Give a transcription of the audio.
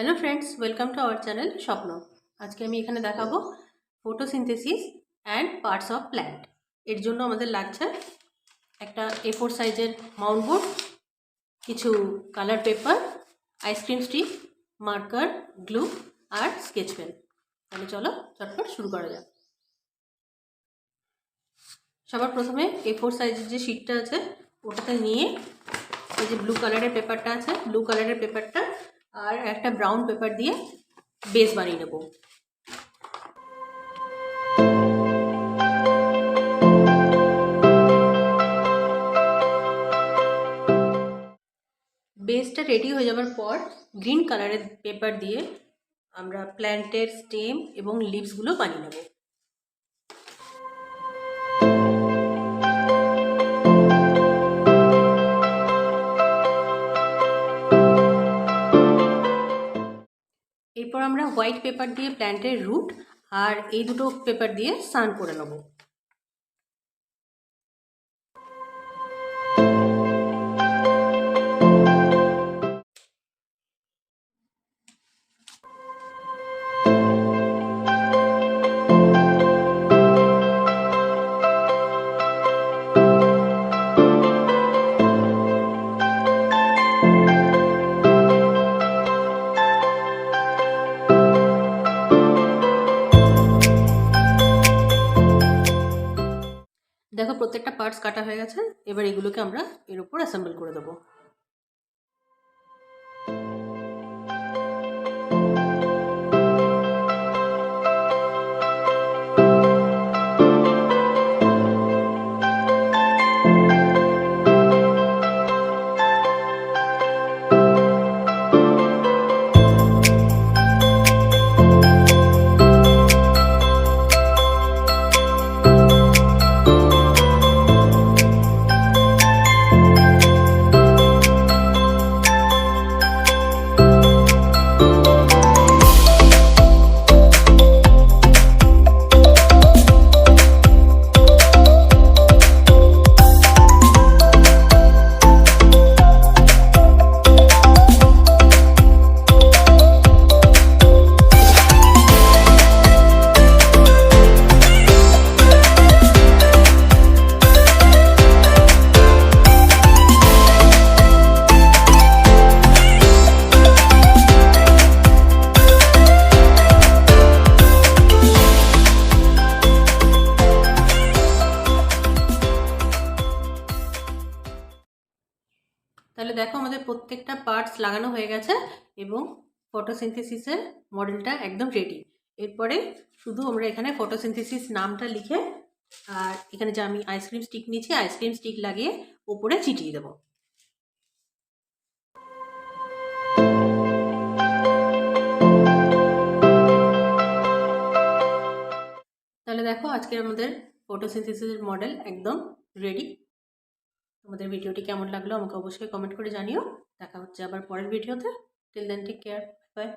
Hello friends, welcome to our channel Swapno. আজকে আমি এখানে দেখাবো photosynthesis and parts of plant. এর জন্য আমাদের লাগছে একটা A4 সাইজের মাউন্ট বোর্ড, কিছু colour paper, ice cream stick, marker, glue আর স্কেচ পেন। তাহলে চলো চটপট শুরু করা যাক। সবার প্রথমে A4 সাইজের যে শিটটা আছে ওটাতে নিয়ে এই যে ব্লু কালারের পেপারটা আছে, ব্লু কালারের পেপারটা আর একটা ব্রাউন পেপার দিয়ে বেস বানিয়ে নেব। বেসটা রেডি হয়ে যাবার পর গ্রিন কালারের পেপার দিয়ে আমরা প্ল্যান্টের স্টেম এবং লিভসগুলো বানিয়ে নেব। এরপর আমরা হোয়াইট পেপার দিয়ে প্ল্যান্টের রুট আর এই দুটো পেপার দিয়ে সান করে নেব। দেখো প্রত্যেকটা পার্টস কাটা হয়ে গেছে। এবার এগুলোকে আমরা এর উপর অ্যাসেম্বল করে দেবো। তাহলে দেখো আমাদের প্রত্যেকটা পার্টস লাগানো হয়ে গেছে এবং ফটোসিনথেসিসের মডেলটা একদম রেডি। এরপরে শুধু আমরা এখানে ফটোসিনথেসিস নামটা লিখে আর এখানে যে আমি আইসক্রিম স্টিক নিয়েছি আইসক্রিম স্টিক লাগিয়ে ওপরে চিটিয়ে দেবো। তাহলে দেখো আজকে আমাদের ফটোসিনথেসিসের মডেল একদম রেডি। তোমাদের ভিডিওটি কেমন লাগলো আমাকে অবশ্যই কমেন্ট করে জানিও। দেখা হচ্ছে আবার পরের ভিডিওতে। Till then take care, by.